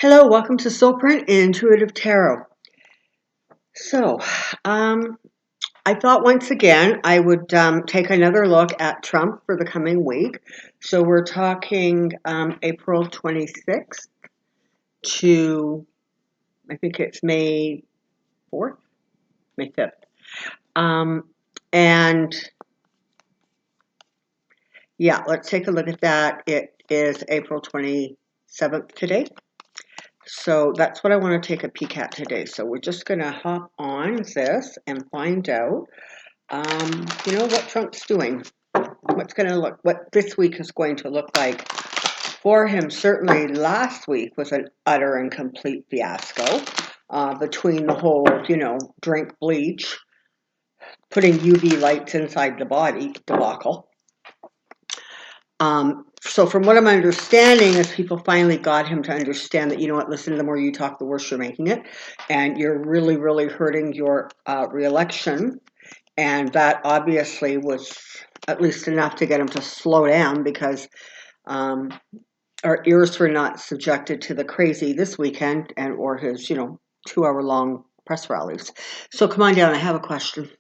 Hello, welcome to Soulprint Intuitive Tarot. So, I thought once again I would take another look at Trump for the coming week. So we're talking April 26th to, I think it's May 4th, May 5th. And yeah, let's take a look at that. It is April 27th today. So that's what I want to take a peek at today. So we're just going to hop on this and find out, what Trump's doing. What this week is going to look like for him. Certainly last week was an utter and complete fiasco between the whole, drink bleach, putting UV lights inside the body debacle. So from what I'm understanding is people finally got him to understand that, listen, the more you talk, the worse you're making it. And you're really, really hurting your reelection. And that obviously was at least enough to get him to slow down because our ears were not subjected to the crazy this weekend or his, 2-hour-long press rallies. So come on down. I have a question.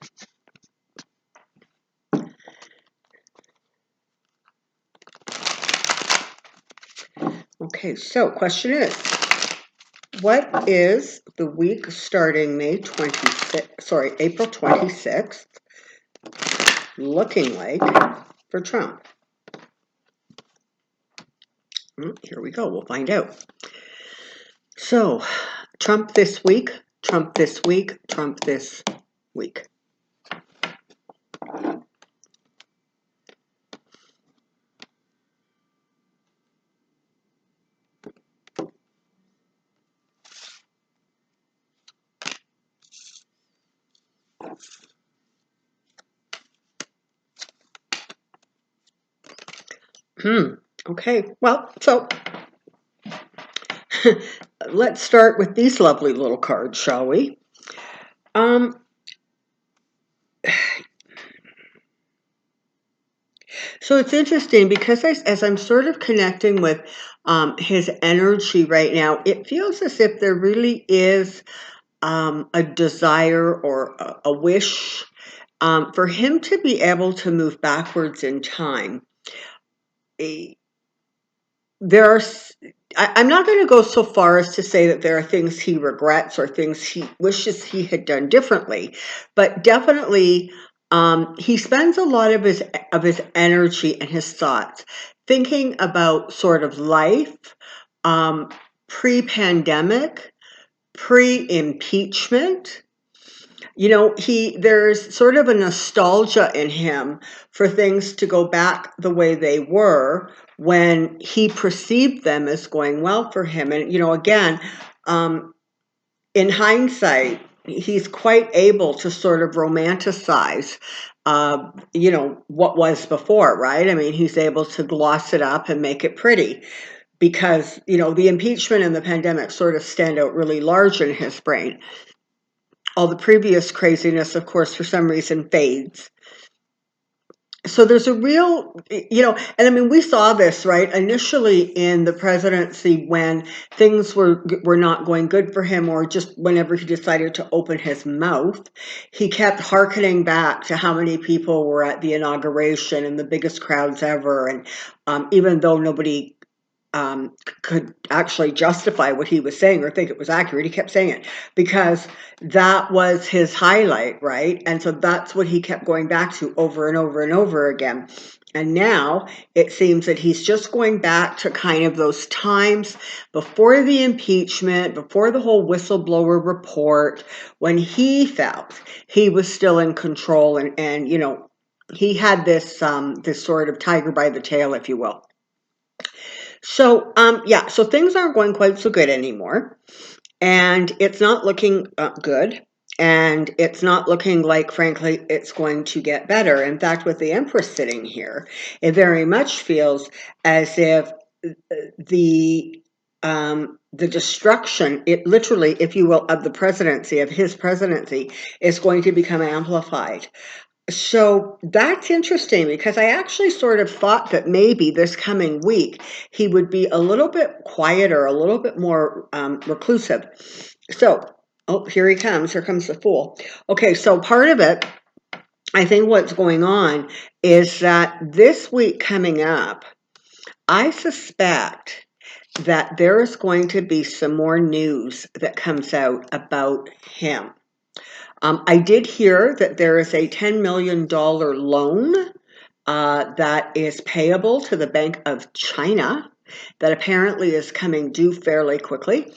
Okay, so question is, what is the week starting April 26th looking like for Trump? Here we go, we'll find out. So, Trump this week, Trump this week, Trump this week. Okay, well, so let's start with these lovely little cards, shall we? So it's interesting because as I'm sort of connecting with his energy right now, it feels as if there really is a desire or a wish for him to be able to move backwards in time. I'm not going to go so far as to say that there are things he regrets or things he wishes he had done differently, but definitely he spends a lot of his energy and his thoughts thinking about sort of life, pre-pandemic, pre-impeachment. There's sort of a nostalgia in him for things to go back the way they were when he perceived them as going well for him. And, again, in hindsight, he's quite able to sort of romanticize, what was before, right? I mean, he's able to gloss it up and make it pretty because, the impeachment and the pandemic sort of stand out really large in his brain. All the previous craziness, of course, for some reason fades. So there's a real, and I mean, we saw this, right, initially in the presidency when things were not going good for him, or just whenever he decided to open his mouth, he kept hearkening back to how many people were at the inauguration and the biggest crowds ever. And even though nobody could actually justify what he was saying or think it was accurate, he kept saying it because that was his highlight, right? And so that's what he kept going back to over and over and over again. And now it seems that he's just going back to kind of those times before the impeachment, before the whole whistleblower report, when he felt he was still in control and he had this this sort of tiger by the tail, if you will. So, so things aren't going quite so good anymore, and it's not looking good, and it's not looking like, frankly, it's going to get better. In fact, with the Empress sitting here, it very much feels as if the destruction, it literally, if you will, of the presidency, of his presidency, is going to become amplified. So that's interesting because I actually sort of thought that maybe this coming week he would be a little bit quieter, a little bit more reclusive. So, oh, here he comes. Here comes the Fool. Okay, so part of it, I think what's going on is that this week coming up, I suspect that there is going to be some more news that comes out about him. I did hear that there is a $10 million loan that is payable to the Bank of China that apparently is coming due fairly quickly.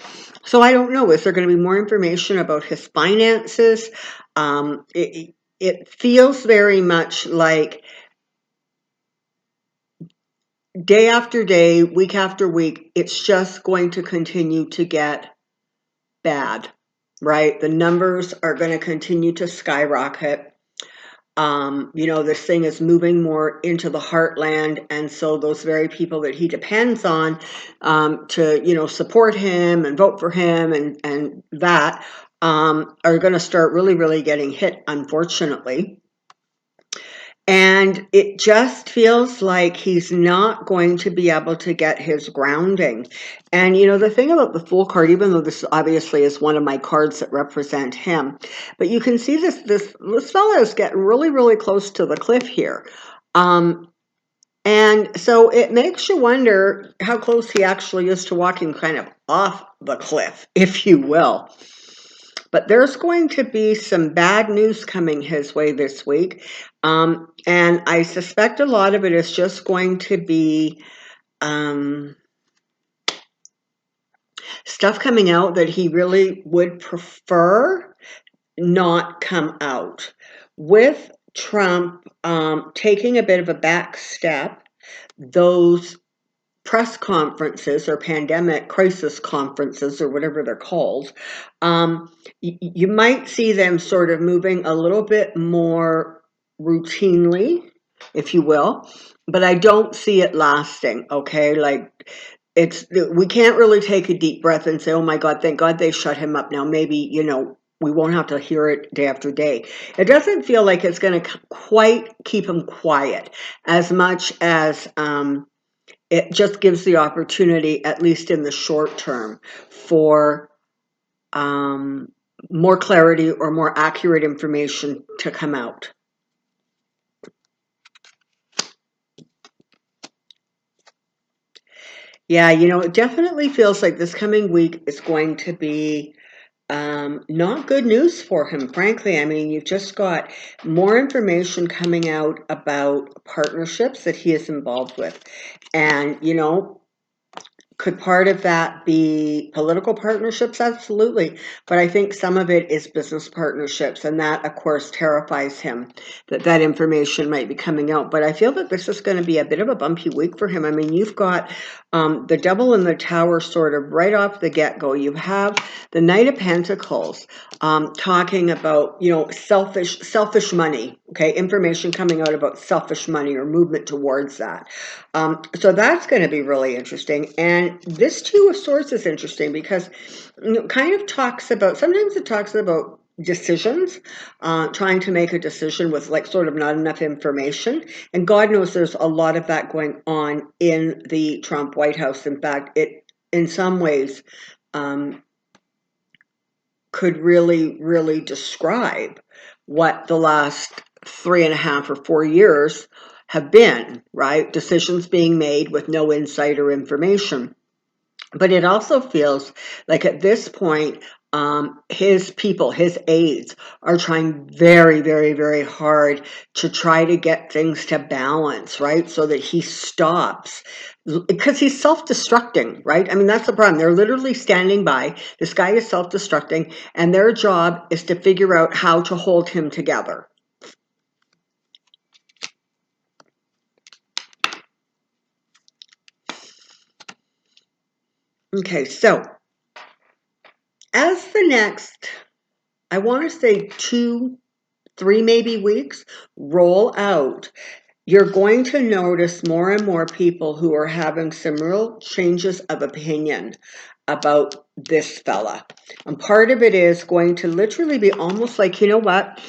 So I don't know, is there going to be more information about his finances? It feels very much like day after day, week after week, it's just going to continue to get bad, right? The numbers are going to continue to skyrocket. This thing is moving more into the heartland, and so those very people that he depends on to, support him and vote for him and that are going to start really, really getting hit, unfortunately. And it just feels like he's not going to be able to get his grounding. And, the thing about the Fool card, even though this obviously is one of my cards that represent him, but you can see this fellow is getting really, really close to the cliff here. And so it makes you wonder how close he actually is to walking kind of off the cliff, if you will. But there's going to be some bad news coming his way this week. And I suspect a lot of it is just going to be stuff coming out that he really would prefer not come out. With Trump taking a bit of a back step, those press conferences or pandemic crisis conferences or whatever they're called, you might see them sort of moving a little bit more routinely, if you will, but I don't see it lasting, okay? Like, we can't really take a deep breath and say, oh my God, thank God they shut him up now. Maybe, we won't have to hear it day after day. It doesn't feel like it's going to quite keep him quiet as much as it just gives the opportunity, at least in the short term, for more clarity or more accurate information to come out. Yeah, it definitely feels like this coming week is going to be not good news for him, frankly. I mean, you've just got more information coming out about partnerships that he is involved with. And, could part of that be political partnerships? Absolutely. But I think some of it is business partnerships. And that, of course, terrifies him that information might be coming out. But I feel that this is going to be a bit of a bumpy week for him. I mean, you've got the Devil in the Tower sort of right off the get-go. You have the Knight of Pentacles talking about, selfish money. Okay, information coming out about selfish money or movement towards that. So that's going to be really interesting. And this Two of Swords is interesting because kind of sometimes it talks about decisions, trying to make a decision with like sort of not enough information. And God knows there's a lot of that going on in the Trump White House. In fact, it in some ways could really, really describe what the last 3.5 or 4 years have been, right? Decisions being made with no insider information. But it also feels like at this point, his people, his aides, are trying very, very, very hard to try to get things to balance, right? So that he stops. Because he's self-destructing, right? I mean, that's the problem. They're literally standing by. This guy is self-destructing, and their job is to figure out how to hold him together. Okay, so as the next, I want to say 2, 3 maybe weeks roll out, you're going to notice more and more people who are having some real changes of opinion about this fella. And part of it is going to literally be almost like, you know what?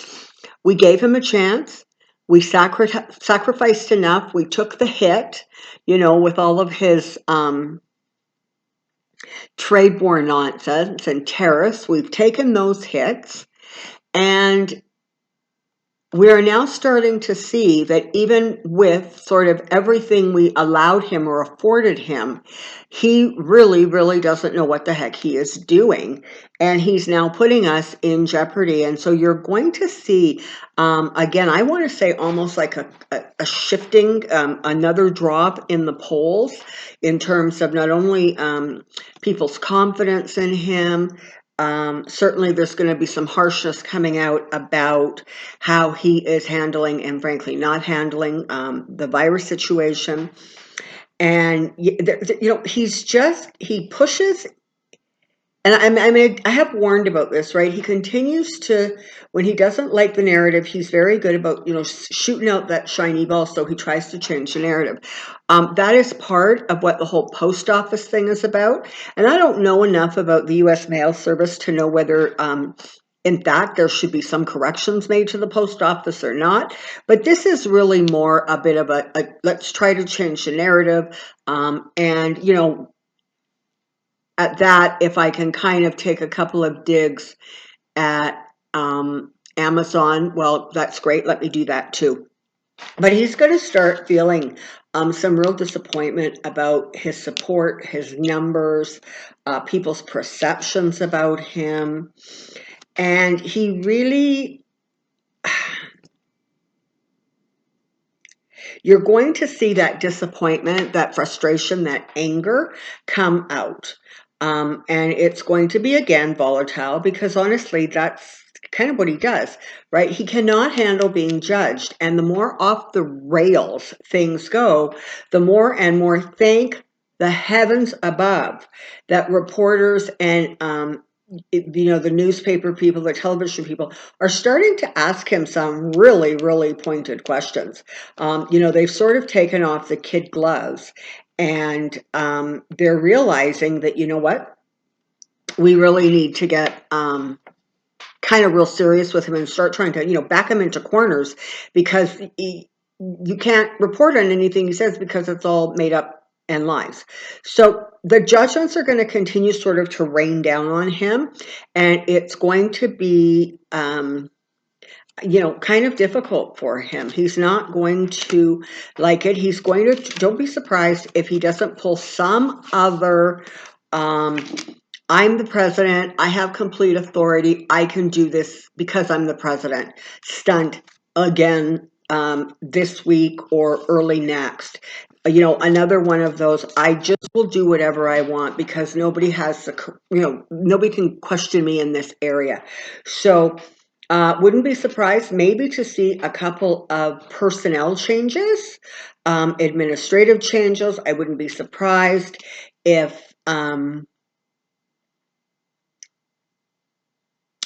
We gave him a chance. We sacrificed enough. We took the hit, with all of his trade war nonsense and tariffs. We've taken those hits, and we are now starting to see that even with sort of everything we allowed him or afforded him, he really, really doesn't know what the heck he is doing. And he's now putting us in jeopardy. And so you're going to see, again, I want to say almost like a shifting, another drop in the polls in terms of not only people's confidence in him. Certainly there's going to be some harshness coming out about how he is handling and frankly not handling the virus situation. And he pushes, and I have warned about this, right? He continues to, when he doesn't like the narrative, he's very good about, shooting out that shiny ball. So he tries to change the narrative. That is part of what the whole post office thing is about. And I don't know enough about the U.S. Mail Service to know whether, in fact, there should be some corrections made to the post office or not. But this is really more a bit of a let's try to change the narrative. And, at that, if I can kind of take a couple of digs at Amazon, well, that's great. Let me do that too. But he's going to start feeling some real disappointment about his support, his numbers, people's perceptions about him. And he really, you're going to see that disappointment, that frustration, that anger come out. And it's going to be, again, volatile because honestly, that's kind of what he does, right? He cannot handle being judged. And the more off the rails things go, the more and more thank the heavens above that reporters and, the newspaper people, the television people are starting to ask him some really, really pointed questions. They've sort of taken off the kid gloves. And they're realizing that, you know what, we really need to get kind of real serious with him and start trying to, back him into corners because you can't report on anything he says because it's all made up and lies. So the judgments are going to continue sort of to rain down on him, and it's going to be kind of difficult for him. He's not going to like it. He's going to, don't be surprised if he doesn't pull some other, I'm the president, I have complete authority, I can do this because I'm the president, stunt again this week or early next. Another one of those, I just will do whatever I want because nobody has nobody can question me in this area. So wouldn't be surprised maybe to see a couple of personnel changes, administrative changes. I wouldn't be surprised if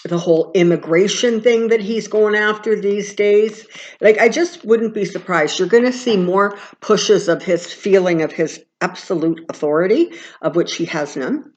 the whole immigration thing that he's going after these days, I just wouldn't be surprised. You're going to see more pushes of his feeling of his absolute authority, of which he has none.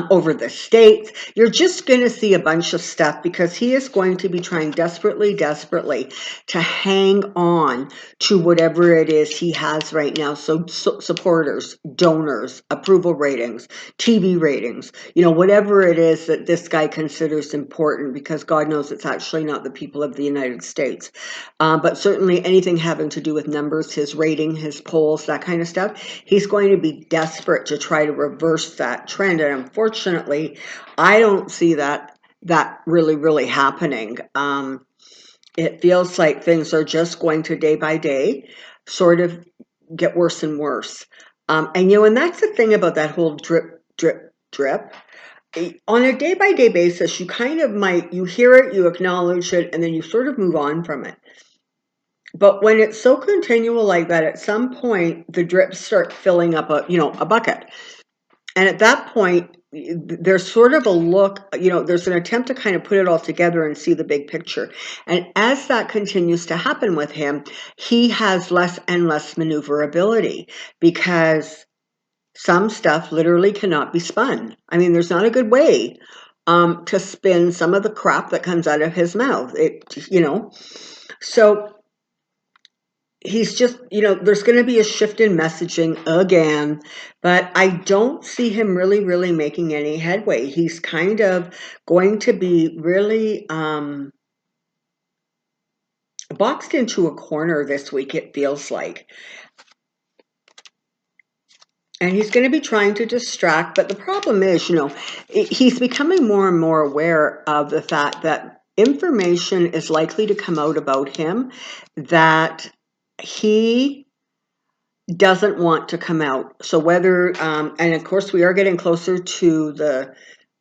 Over the states. You're just going to see a bunch of stuff because he is going to be trying desperately to hang on to whatever it is he has right now. So supporters, donors, approval ratings, TV ratings, whatever it is that this guy considers important, because God knows it's actually not the people of the United States. But certainly anything having to do with numbers, his rating, his polls, that kind of stuff, he's going to be desperate to try to reverse that trend. And unfortunately, I don't see that really happening. It feels like things are just going to day by day sort of get worse and worse. And that's the thing about that whole drip. On a day by day basis, you kind of you hear it, you acknowledge it, and then you sort of move on from it. But when it's so continual like that, at some point, the drips start filling up a bucket. And at that point, there's sort of a look, there's an attempt to kind of put it all together and see the big picture. And as that continues to happen with him, he has less and less maneuverability because some stuff literally cannot be spun. I mean, there's not a good way to spin some of the crap that comes out of his mouth. So he's just, there's going to be a shift in messaging again, but I don't see him really making any headway. He's kind of going to be really boxed into a corner this week, it feels like. And he's going to be trying to distract, but the problem is, he's becoming more and more aware of the fact that information is likely to come out about him that he doesn't want to come out. So whether, and of course we are getting closer to the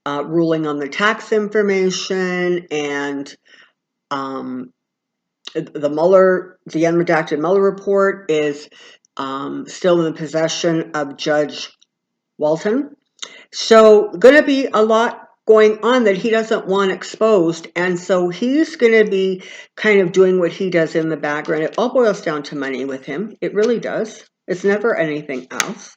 ruling on the tax information, and the unredacted Mueller report is still in the possession of Judge Walton. So going to be a lot going on that he doesn't want exposed, and so he's going to be kind of doing what he does in the background. It all boils down to money with him. It really does. It's never anything else.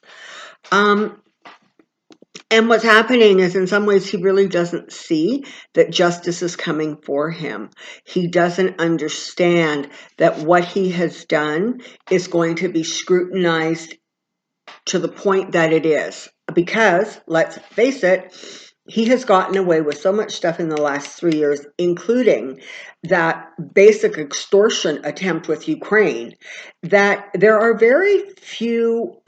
And what's happening is, in some ways, he really doesn't see that justice is coming for him. He doesn't understand that what he has done is going to be scrutinized to the point that it is. Because, let's face it, he has gotten away with so much stuff in the last 3 years, including that basic extortion attempt with Ukraine, that there are very few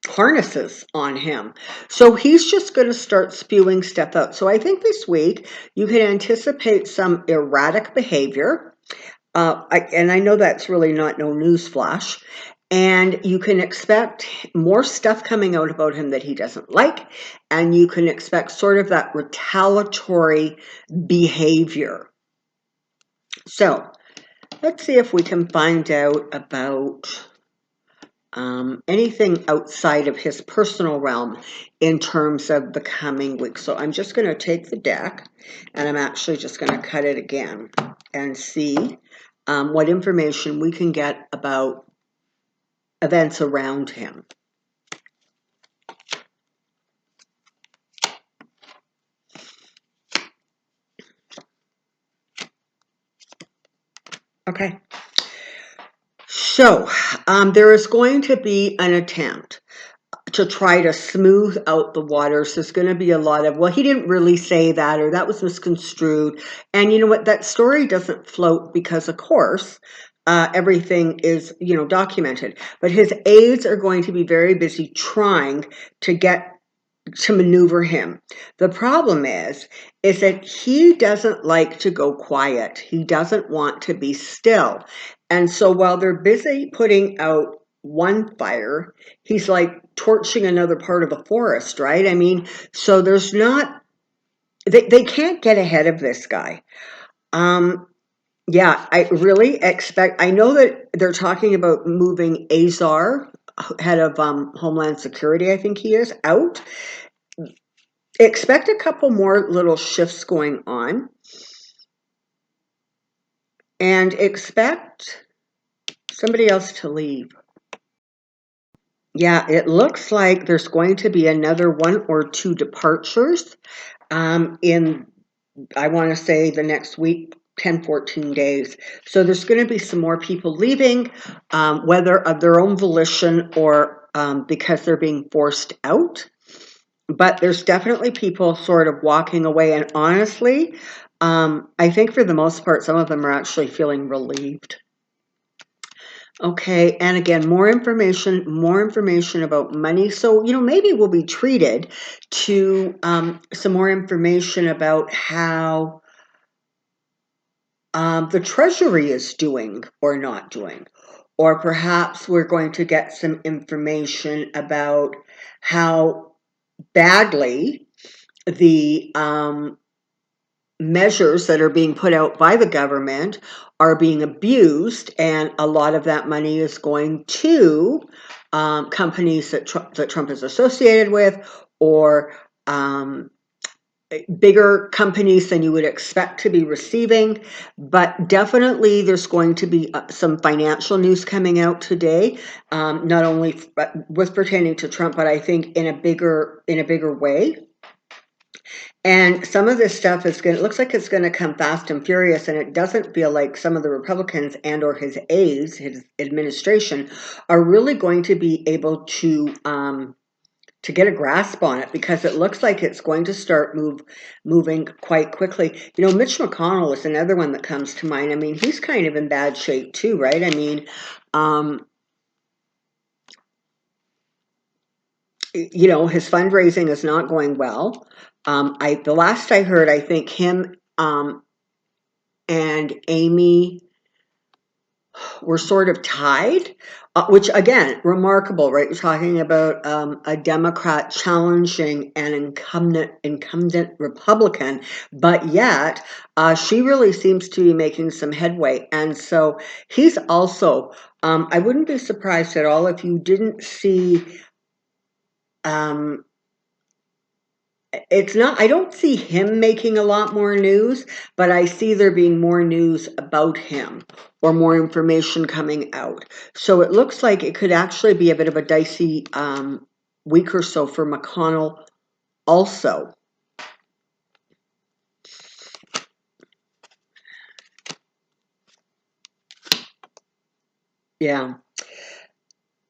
harnesses on him. So he's just going to start spewing stuff out. So I think this week you can anticipate some erratic behavior. And I know that's really no news flash. And you can expect more stuff coming out about him that he doesn't like. And you can expect sort of that retaliatory behavior. So let's see if we can find out about anything outside of his personal realm in terms of the coming week. So I'm just going to take the deck, and I'm actually just going to cut it again and see what information we can get about events around him. Okay. So there is going to be an attempt to try to smooth out the waters. There's going to be a lot of, well, he didn't really say that, or that was misconstrued. And you know what? That story doesn't float because, of course, everything is, documented. But his aides are going to be very busy trying to maneuver him. The problem is that he doesn't like to go quiet. He doesn't want to be still. And so while they're busy putting out one fire, he's like torching another part of the forest, right? I mean, so there's not, they can't get ahead of this guy. Yeah, I really expect, I know that they're talking about moving Azar, head of Homeland Security, I think he is, out. Expect a couple more little shifts going on, and expect somebody else to leave. Yeah, it looks like there's going to be another 1 or 2 departures in, I want to say, the next week, 10, 14 days. So there's going to be some more people leaving, whether of their own volition or because they're being forced out. But there's definitely people sort of walking away. And honestly, I think for the most part, some of them are actually feeling relieved. Okay, and again, more information about money. So, maybe we'll be treated to some more information about how the Treasury is doing or not doing. Or perhaps we're going to get some information about how badly the measures that are being put out by the government are being abused, and a lot of that money is going to companies that Trump is associated with, or bigger companies than you would expect to be receiving. But definitely there's going to be some financial news coming out today, not only with pertaining to Trump, but I think in a bigger way. And some of this stuff is going. It looks like it's going to come fast and furious, and it doesn't feel like some of the Republicans and or his aides, his administration, are really going to be able to get a grasp on it, because it looks like it's going to start moving quite quickly. You know, Mitch McConnell is another one that comes to mind. I mean, he's kind of in bad shape too, right? I mean, you know, his fundraising is not going well. The last I heard, I think him and Amy were sort of tied, which again, remarkable, right? You're talking about a Democrat challenging an incumbent Republican, but yet she really seems to be making some headway. And so he's also, I wouldn't be surprised at all if you didn't see, it's not, I don't see him making a lot more news, but I see there being more news about him or more information coming out. So it looks like it could actually be a bit of a dicey week or so for McConnell also. Yeah.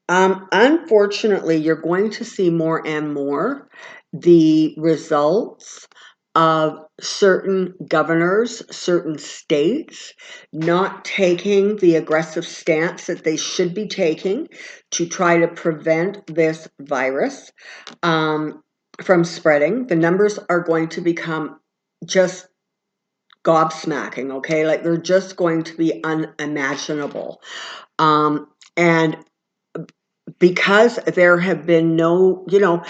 Unfortunately, you're going to see more and more the results of certain governors, certain states not taking the aggressive stance that they should be taking to try to prevent this virus from spreading. The numbers are going to become just gobsmacking, okay? Like they're just going to be unimaginable. And because there have been no, you know,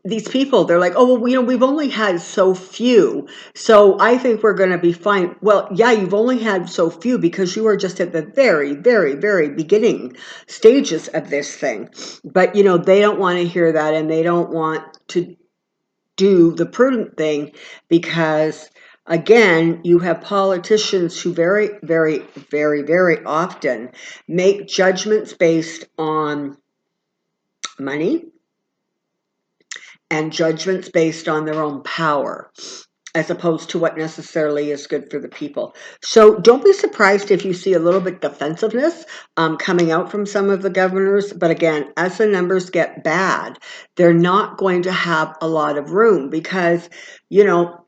these people, they're like, oh, well, you know, we've only had so few, so I think we're going to be fine. Well, yeah, you've only had so few because you are just at the very, very, very beginning stages of this thing. But, you know, they don't want to hear that, and they don't want to do the prudent thing, because again, you have politicians who very, very, very, very often make judgments based on money and judgments based on their own power, as opposed to what necessarily is good for the people. So don't be surprised if you see a little bit defensiveness coming out from some of the governors. But again, as the numbers get bad, they're not going to have a lot of room, because, you know,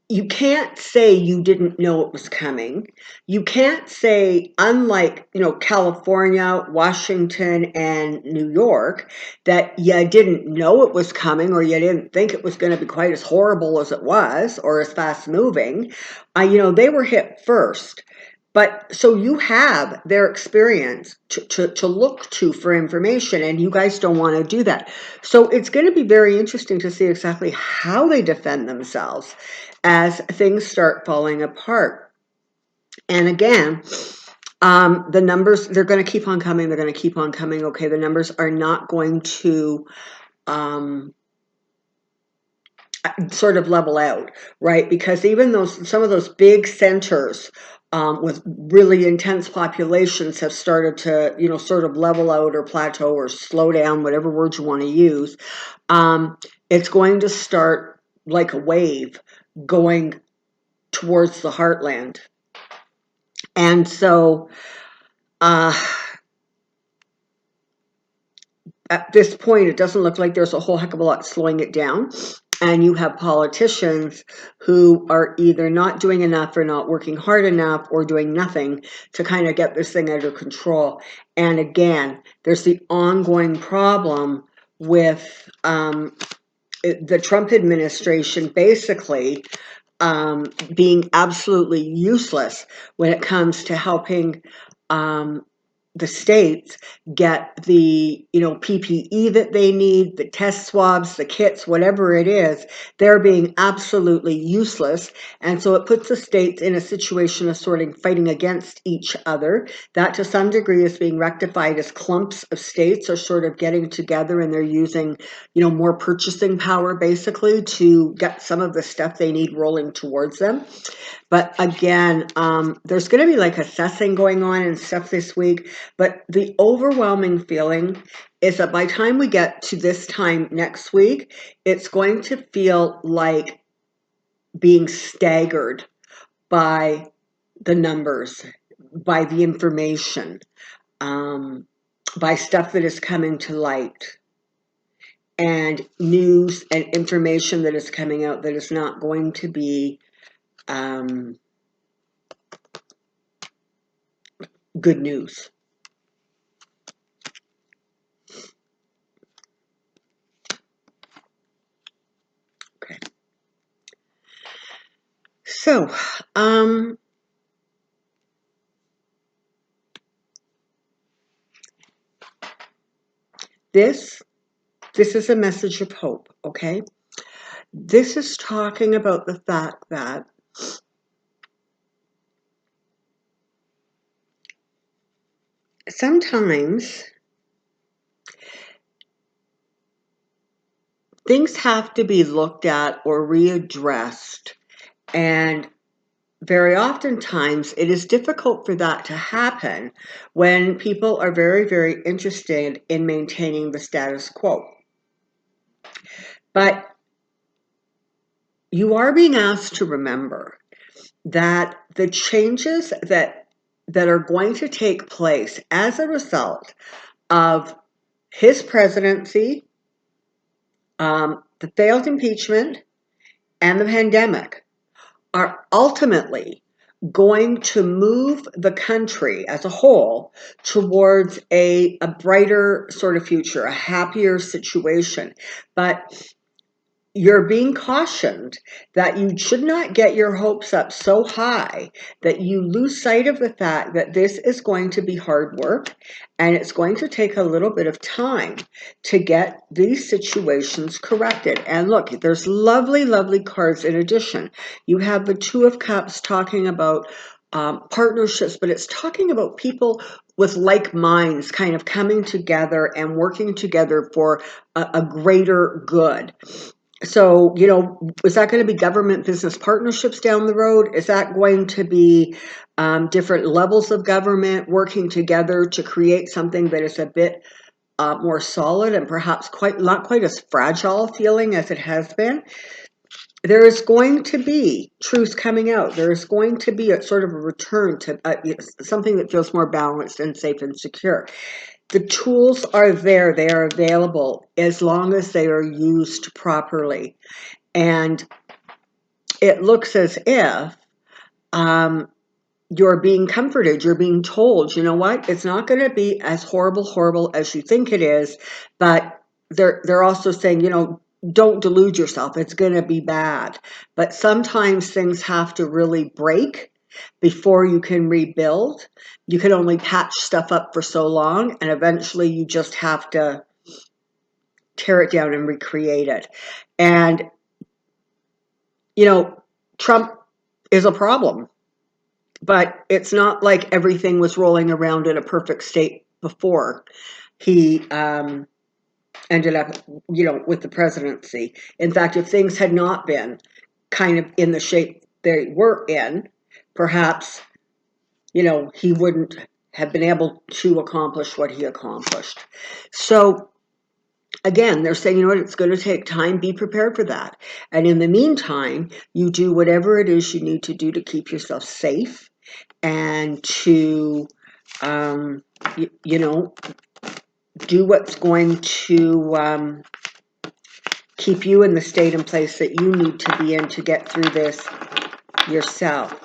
you can't say you didn't know it was coming. You can't say, unlike, you know, California, Washington, and New York, that you didn't know it was coming, or you didn't think it was going to be quite as horrible as it was, or as fast moving. You know, they were hit first. But so you have their experience to look to for information, and you guys don't want to do that. So it's going to be very interesting to see exactly how they defend themselves as things start falling apart. And again, the numbers, they're going to keep on coming. They're going to keep on coming. Okay, the numbers are not going to sort of level out, right? Because even some of those big centers with really intense populations have started to, you know, sort of level out or plateau or slow down, whatever word you want to use. It's going to start like a wave going towards the heartland. And so at this point, it doesn't look like there's a whole heck of a lot slowing it down. And you have politicians who are either not doing enough or not working hard enough or doing nothing to kind of get this thing under control. And again, there's the ongoing problem with the Trump administration basically being absolutely useless when it comes to helping the states get the, you know, PPE that they need, the test swabs, the kits, whatever it is. They're being absolutely useless. And so it puts the states in a situation of sort of fighting against each other. That to some degree is being rectified as clumps of states are sort of getting together, and they're using, you know, more purchasing power basically to get some of the stuff they need rolling towards them. But again, there's going to be like assessing going on and stuff this week. But the overwhelming feeling is that by the time we get to this time next week, it's going to feel like being staggered by the numbers, by the information, by stuff that is coming to light, and news and information that is coming out that is not going to be good news. Okay. So, this is a message of hope, okay? This is talking about the fact that sometimes things have to be looked at or readdressed, and very oftentimes it is difficult for that to happen when people are very, very interested in maintaining the status quo. But you are being asked to remember that the changes that are going to take place as a result of his presidency, the failed impeachment, and the pandemic are ultimately going to move the country as a whole towards a brighter sort of future, a happier situation. But you're being cautioned that you should not get your hopes up so high that you lose sight of the fact that this is going to be hard work, and it's going to take a little bit of time to get these situations corrected. And look, there's lovely, lovely cards in addition. You have the Two of Cups talking about partnerships, but it's talking about people with like minds kind of coming together and working together for a greater good. So, is that going to be government business partnerships down the road? Is that going to be different levels of government working together to create something that is a bit more solid and perhaps not quite as fragile feeling as it has been? There is going to be truth coming out. There is going to be a sort of a return to something that feels more balanced and safe and secure. The tools are there. They are available as long as they are used properly. And it looks as if you're being comforted. You're being told, you know what? It's not going to be as horrible as you think it is. But they're also saying, don't delude yourself. It's going to be bad. But sometimes things have to really break before you can rebuild. You can only patch stuff up for so long, and eventually you just have to tear it down and recreate it. And, Trump is a problem, but it's not like everything was rolling around in a perfect state before he ended up, with the presidency. In fact, if things had not been kind of in the shape they were in, perhaps, he wouldn't have been able to accomplish what he accomplished. So again, they're saying, it's going to take time. Be prepared for that. And in the meantime, you do whatever it is you need to do to keep yourself safe and to, do what's going to keep you in the state and place that you need to be in to get through this yourself.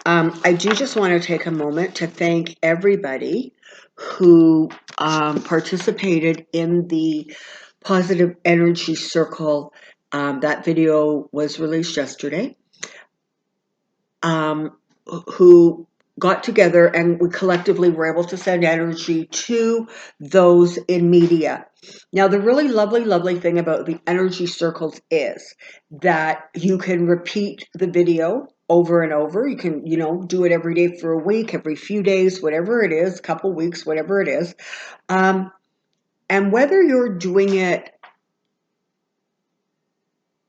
I do just want to take a moment to thank everybody who participated in the Positive Energy Circle. That video was released yesterday. Who got together and we collectively were able to send energy to those in media. Now, the really lovely thing about the energy circles is that you can repeat the video over and over. You can, do it every day for a week, every few days, whatever it is, couple weeks, whatever it is. And whether you're doing it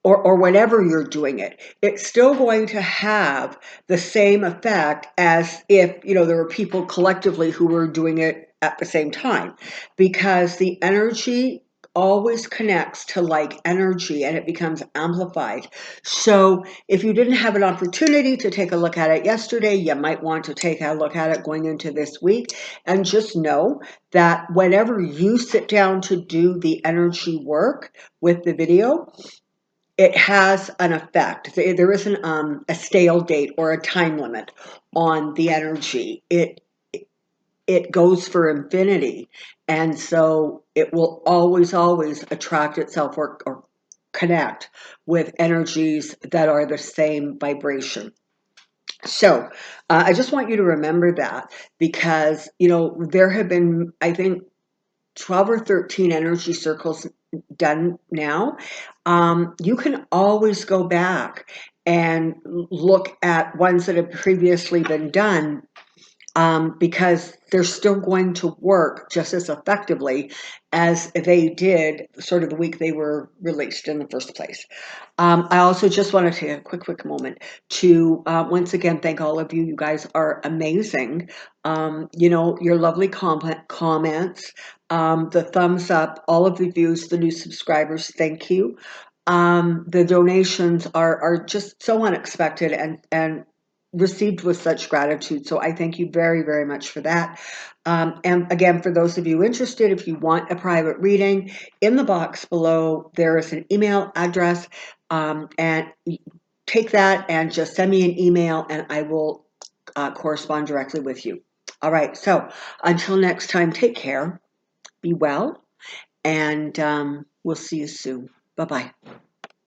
or whenever you're doing it, it's still going to have the same effect as if, there were people collectively who were doing it at the same time, because the energy always connects to like energy and it becomes amplified. So if you didn't have an opportunity to take a look at it yesterday, you might want to take a look at it going into this week, and just know that whenever you sit down to do the energy work with the video, it has an effect. There isn't a stale date or a time limit on the energy. It goes for infinity, and so it will always attract itself or connect with energies that are the same vibration. So I just want you to remember that, because there have been, I think, 12 or 13 energy circles done now. You can always go back and look at ones that have previously been done, because they're still going to work just as effectively as they did sort of the week they were released in the first place. I also just want to take a quick moment to once again thank all of you. You guys are amazing. Your lovely comments, the thumbs up, all of the views, the new subscribers, thank you. The donations are just so unexpected and received with such gratitude. So I thank you very, very much for that. And again, for those of you interested, if you want a private reading, in the box below, there is an email address, and take that and just send me an email and I will correspond directly with you. All right. So until next time, take care, be well, and we'll see you soon. Bye-bye.